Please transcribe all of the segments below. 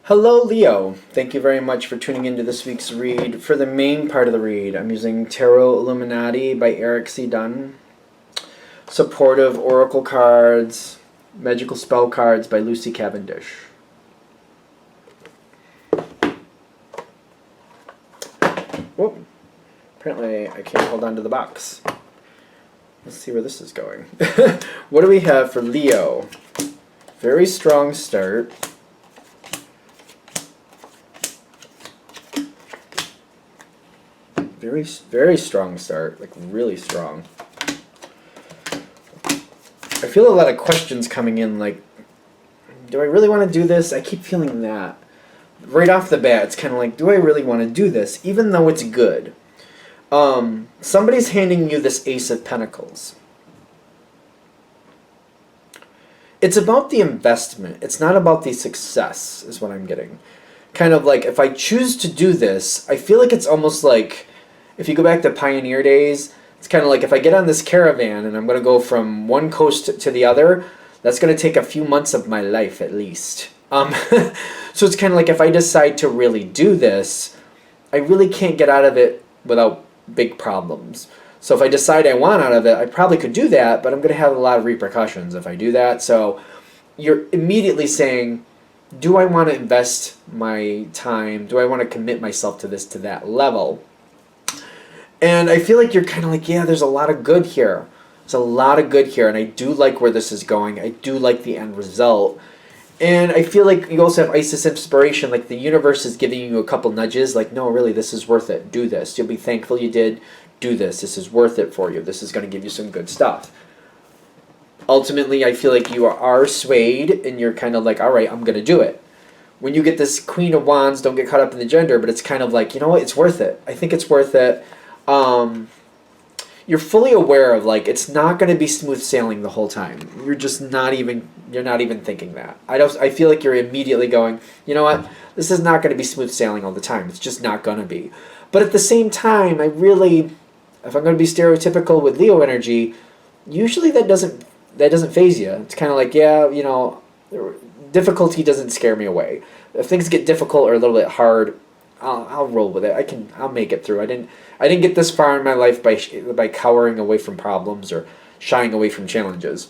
Hello, Leo. Thank you very much for tuning into this week's read. For the main part of the read, I'm using Tarot Illuminati by Eric C. Dunn, Supportive Oracle Cards, Magical Spell Cards by Lucy Cavendish. Whoop. Apparently I can't hold on to the box. Let's see where this is going. What do we have for Leo? Very strong start. Very strong start, like really strong. I feel a lot of questions coming in, like, do I really want to do this? I keep feeling that. Right off the bat, it's kind of like, do I really want to do this, even though it's good? Somebody's handing you this Ace of Pentacles. It's about the investment. It's not about the success, is what I'm getting. Kind of like, if I choose to do this, I feel like it's almost like, if you go back to pioneer days, it's kind of like if I get on this caravan and I'm going to go from one coast to the other, that's going to take a few months of my life at least. So it's kind of like if I decide to really do this, I really can't get out of it without big problems. So if I decide I want out of it, I probably could do that, but I'm going to have a lot of repercussions if I do that. So you're immediately saying, do I want to invest my time? Do I want to commit myself to this to that level? And I feel like you're kind of like, yeah, there's a lot of good here. There's a lot of good here, and I do like where this is going. I do like the end result. And I feel like you also have Isis inspiration, like the universe is giving you a couple nudges, like, no, really, this is worth it. Do this. You'll be thankful you did. Do this. This is worth it for you. This is going to give you some good stuff. Ultimately, I feel like you are swayed, and you're kind of like, all right, I'm going to do it. When you get this Queen of Wands, don't get caught up in the gender, but it's kind of like, you know what, it's worth it. I think it's worth it. You're fully aware of, like, it's not going to be smooth sailing the whole time. You're just not even thinking that. I feel like you're immediately going, you know what, this is not going to be smooth sailing all the time. It's just not going to be. But at the same time, if I'm going to be stereotypical with Leo energy, usually that doesn't faze you. It's kind of like, yeah, you know, difficulty doesn't scare me away. If things get difficult or a little bit hard, I'll roll with it. I'll make it through. I didn't get this far in my life by cowering away from problems or shying away from challenges.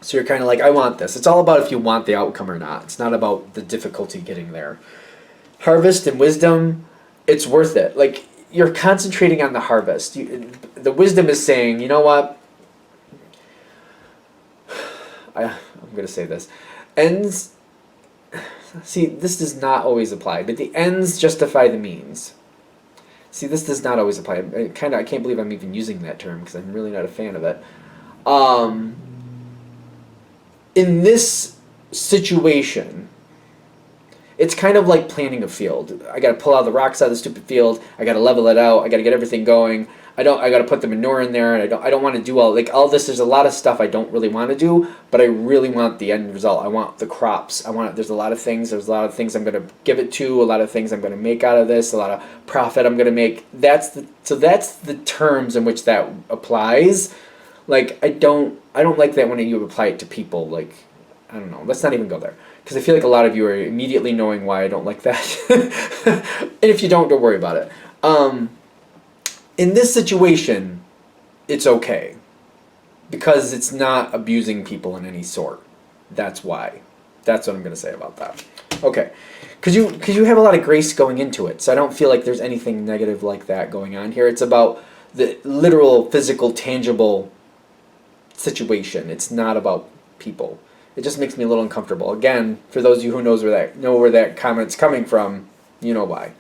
So you're kind of like, I want this. It's all about if you want the outcome or not. It's not about the difficulty getting there. Harvest and wisdom, it's worth it. Like, you're concentrating on the harvest. The wisdom is saying, you know what? I'm going to say this. Ends. See, this does not always apply, but the ends justify the means. See, this does not always apply. I can't believe I'm even using that term because I'm really not a fan of it. In this situation, it's kind of like planting a field. I got to pull out the rocks out of the stupid field. I got to level it out. I got to get everything going. I got to put the manure in there, and I don't want to do all this. There's a lot of stuff I don't really want to do, but I really want the end result. I want the crops. There's a lot of things. There's a lot of things I'm going to give it to. A lot of things I'm going to make out of this. A lot of profit I'm going to make. That's the terms in which that applies. Like, I don't like that when you apply it to people. Like, I don't know. Let's not even go there, because I feel like a lot of you are immediately knowing why I don't like that. And if you don't worry about it. In this situation, it's okay, because it's not abusing people in any sort. That's why. That's what I'm going to say about that. Okay, because you have a lot of grace going into it, so I don't feel like there's anything negative like that going on here. It's about the literal, physical, tangible situation. It's not about people. It just makes me a little uncomfortable. Again, for those of you who know where that comment's coming from, you know why.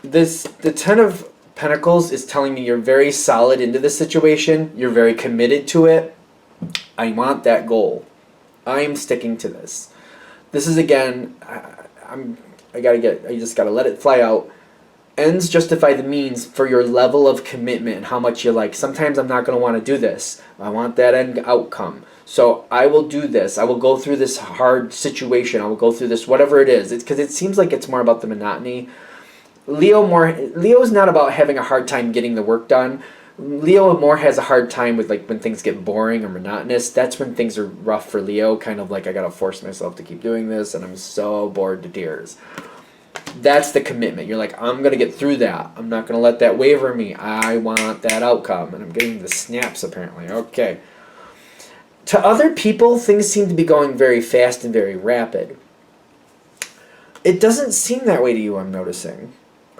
The Ten of Pentacles is telling me you're very solid into this situation. You're very committed to it. I want that goal. I'm sticking to this. This is, again, I just gotta let it fly out. Ends justify the means for your level of commitment and how much you're like, sometimes I'm not going to want to do this. I want that end outcome. So I will do this. I will go through this hard situation. I will go through this, whatever it is. It's because it seems like it's more about the monotony. Leo's not about having a hard time getting the work done, Leo more has a hard time with like when things get boring or monotonous. That's when things are rough for Leo. Kind of like I gotta force myself to keep doing this, and I'm so bored to tears. That's the commitment. You're like, I'm gonna get through that. I'm not gonna let that waver me. I want that outcome, and I'm getting the snaps apparently. Okay. To other people, things seem to be going very fast and very rapid. It doesn't seem that way to you, I'm noticing.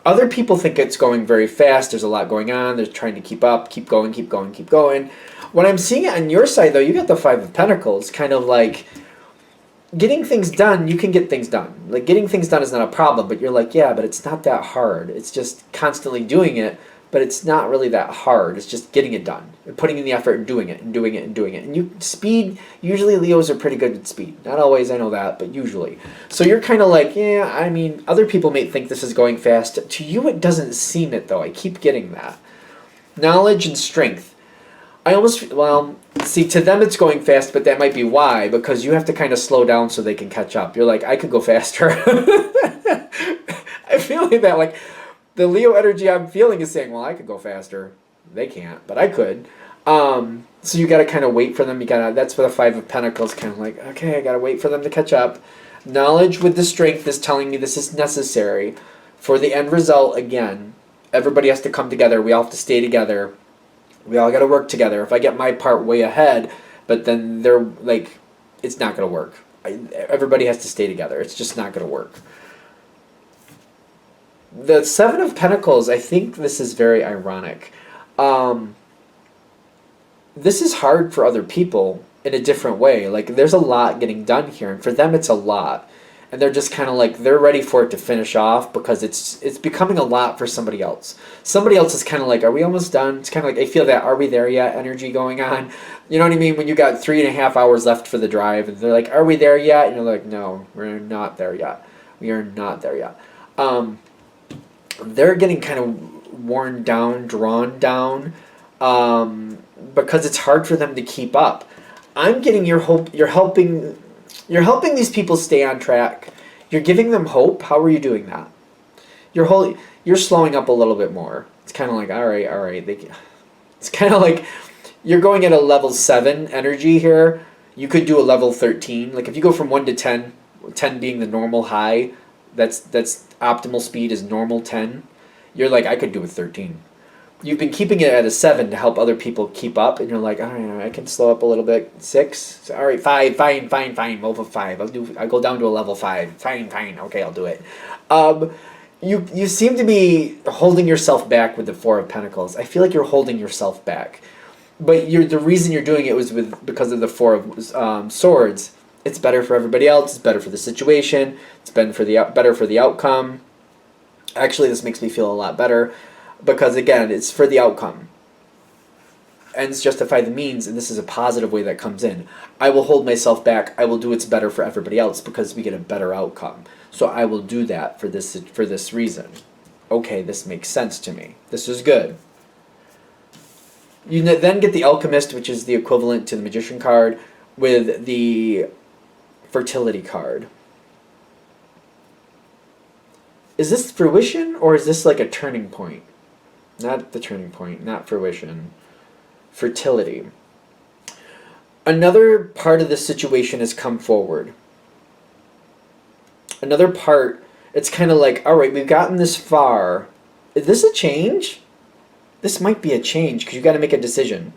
Other people think it's going very fast. There's a lot going on. They're trying to keep up, keep going, keep going, keep going. When I'm seeing it on your side, though, you got the Five of Pentacles, kind of like getting things done. You can get things done. Like getting things done is not a problem, but you're like, yeah, but it's not that hard. It's just constantly doing it, but it's not really that hard. It's just getting it done, and putting in the effort and doing it and doing it and doing it. And you speed. Usually Leos are pretty good at speed. Not always, I know that, but usually. So you're kind of like, yeah. I mean, other people may think this is going fast. To you, it doesn't seem it though. I keep getting that. Knowledge and strength. See, to them it's going fast, but that might be why, because you have to kind of slow down so they can catch up. You're like, I could go faster. I feel like that, like, the Leo energy I'm feeling is saying, well, I could go faster. They can't, but I could. So you got to kind of wait for them. That's where the Five of Pentacles kind of like, okay, I got to wait for them to catch up. Knowledge with the strength is telling me this is necessary for the end result. Again, everybody has to come together. We all have to stay together. We all got to work together. If I get my part way ahead, but then they're like, it's not going to work. Everybody has to stay together. It's just not going to work. The Seven of Pentacles, I think this is very ironic. This is hard for other people in a different way. Like, there's a lot getting done here, and for them it's a lot. And they're just kind of like, they're ready for it to finish off because it's becoming a lot for somebody else. Somebody else is kind of like, are we almost done? It's kind of like, I feel that, are we there yet energy going on. You know what I mean? When you got 3.5 hours left for the drive, and they're like, are we there yet? And you're like, no, we're not there yet. We are not there yet. They're getting kind of worn down, drawn down, because it's hard for them to keep up. I'm getting your hope. You're helping these people stay on track. You're giving them hope. How are you doing that? You're slowing up a little bit more. It's kind of like, all right. It's kind of like you're going at a level 7 energy here. You could do a level 13. Like if you go from 1 to 10, 10 being the normal high, that's optimal speed is normal 10. You're like, I could do a 13. You've been keeping it at a 7 to help other people keep up, and you're like, all right, I can slow up a little bit. 6, so, all right, 5, fine, over 5. I'll go down to a level 5. Fine, okay, I'll do it. You seem to be holding yourself back with the Four of Pentacles. I feel like you're holding yourself back, but the reason you're doing it was because of the Four of Swords. It's better for everybody else. It's better for the situation. It's better for the outcome. Actually, this makes me feel a lot better. Because again, it's for the outcome. Ends justify the means, and this is a positive way that comes in. I will hold myself back. I will do what's better for everybody else because we get a better outcome. So I will do that for this reason. Okay, this makes sense to me. This is good. You then get the Alchemist, which is the equivalent to the Magician card, with the Fertility card. Is this fruition, or is this like a turning point? Not the turning point, not fruition. Fertility. Another part of this situation has come forward. Another part, it's kind of like, all right, we've gotten this far. Is this a change? This might be a change, because you've got to make a decision.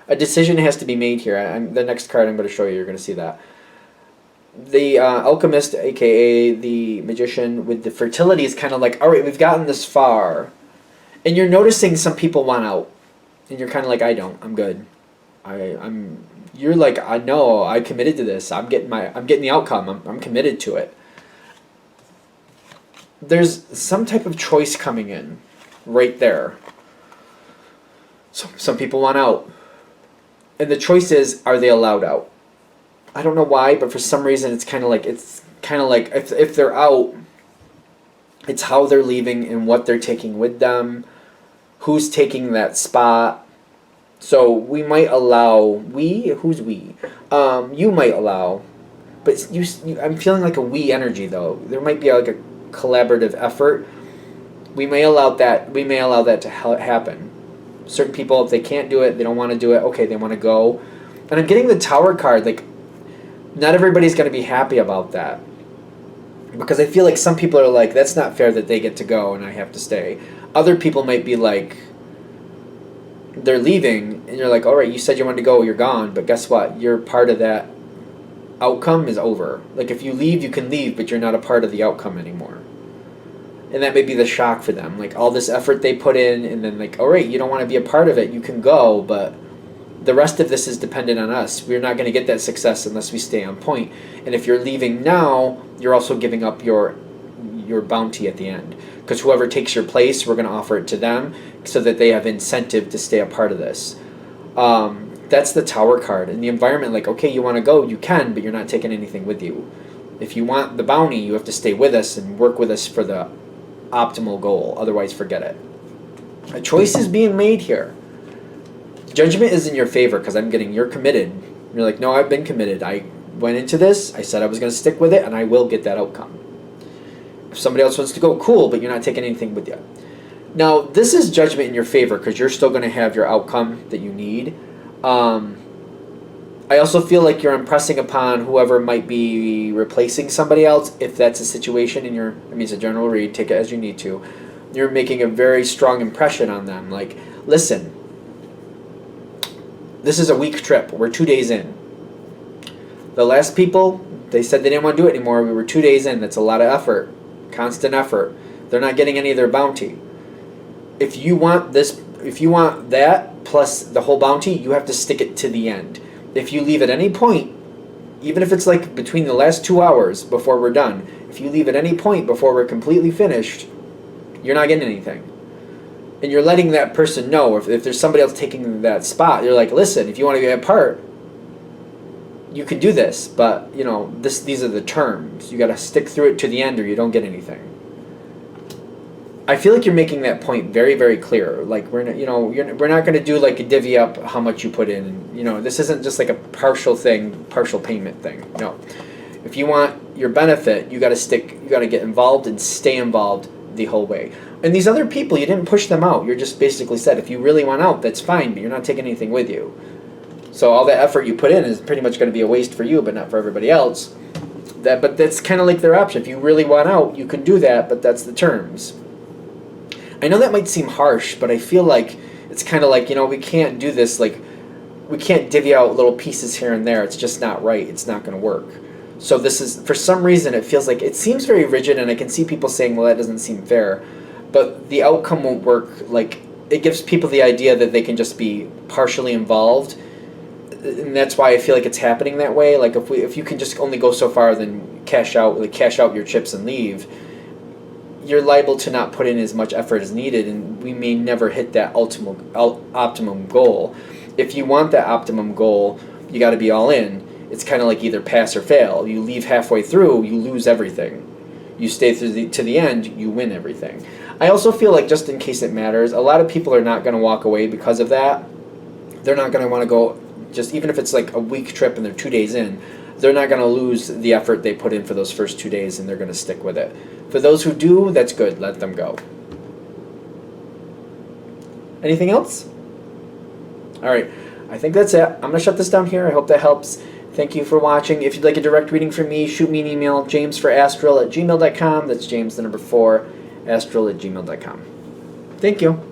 A decision has to be made here. The next card I'm going to show you, you're going to see that. The Alchemist, aka the Magician, with the Fertility is kind of like, all right, we've gotten this far. And you're noticing some people want out, and you're kind of like, I don't. I'm good. You're like, I know. I committed to this. I'm getting the outcome. I'm committed to it. There's some type of choice coming in, right there. So some people want out, and the choice is, are they allowed out? I don't know why, but for some reason it's kind of like if they're out, it's how they're leaving and what they're taking with them. Who's taking that spot? So we might allow. Who's we? You might allow, but I'm feeling like a we energy though. There might be like a collaborative effort. We may allow that. We may allow that to happen. Certain people, if they can't do it, they don't want to do it, okay, they want to go. And I'm getting the Tower card, like, not everybody's going to be happy about that. Because I feel like some people are like, that's not fair that they get to go and I have to stay. Other people might be like, they're leaving, and you're like, all right, you said you wanted to go, you're gone, but guess what? You're part of that outcome is over. Like, if you leave, you can leave, but you're not a part of the outcome anymore. And that may be the shock for them. Like, all this effort they put in, and then like, all right, you don't want to be a part of it, you can go, but the rest of this is dependent on us. We're not going to get that success unless we stay on point. And if you're leaving now, you're also giving up your bounty at the end. Because whoever takes your place, we're going to offer it to them so that they have incentive to stay a part of this. That's the Tower card. In the environment, like, okay, you want to go, you can, but you're not taking anything with you. If you want the bounty, you have to stay with us and work with us for the optimal goal. Otherwise, forget it. A choice is being made here. Judgment is in your favor because I'm getting, you're committed. You're like, no, I've been committed. I went into this, I said I was going to stick with it, and I will get that outcome. If somebody else wants to go, cool, but you're not taking anything with you. Now, this is judgment in your favor because you're still going to have your outcome that you need. I also feel like you're impressing upon whoever might be replacing somebody else, if that's a situation in your, I mean, it's a general read, take it as you need to. You're making a very strong impression on them. Like, listen, this is a week trip. We're 2 days in. The last people, they said they didn't want to do it anymore. We were 2 days in. That's a lot of effort. Constant effort. They're not getting any of their bounty. If you want this, if you want that plus the whole bounty, you have to stick it to the end. If you leave at any point, even if it's like between the last 2 hours before we're done, if you leave at any point before we're completely finished, you're not getting anything. And you're letting that person know, if there's somebody else taking that spot, you're like, listen, if you want to be a part, you can do this, but you know, these are the terms. You got to stick through it to the end, or you don't get anything. I feel like you're making that point very, very clear. Like, we're not, we're not going to do like a divvy up how much you put in. And, this isn't just like a partial thing, partial payment thing. No, if you want your benefit, you got to get involved and stay involved the whole way. And these other people, you didn't push them out. You're just basically said, if you really want out, that's fine, but you're not taking anything with you. So all that effort you put in is pretty much going to be a waste for you, but not for everybody else. But that's kind of like their option. If you really want out, you can do that, but that's the terms. I know that might seem harsh, but I feel like it's kind of like, we can't do this. Like, we can't divvy out little pieces here and there. It's just not right. It's not going to work. So this is, for some reason, it feels like, it seems very rigid, and I can see people saying, well, that doesn't seem fair. But the outcome won't work. Like, it gives people the idea that they can just be partially involved. And that's why I feel like it's happening that way. Like, if you can just only go so far, then cash out your chips and leave, you're liable to not put in as much effort as needed, and we may never hit that optimum goal. If you want that optimum goal, you got to be all in. It's kind of like either pass or fail. You leave halfway through, you lose everything. You stay through to the end, you win everything. I also feel like, just in case it matters, a lot of people are not going to walk away because of that. They're not going to want to go, just even if it's like a week trip and they're 2 days in, they're not going to lose the effort they put in for those first 2 days, and they're going to stick with it. For those who do, that's good. Let them go. Anything else? All right. I think that's it. I'm going to shut this down here. I hope that helps. Thank you for watching. If you'd like a direct reading from me, shoot me an email, jamesforastral@gmail.com. That's James, the number 4, astral@gmail.com. Thank you.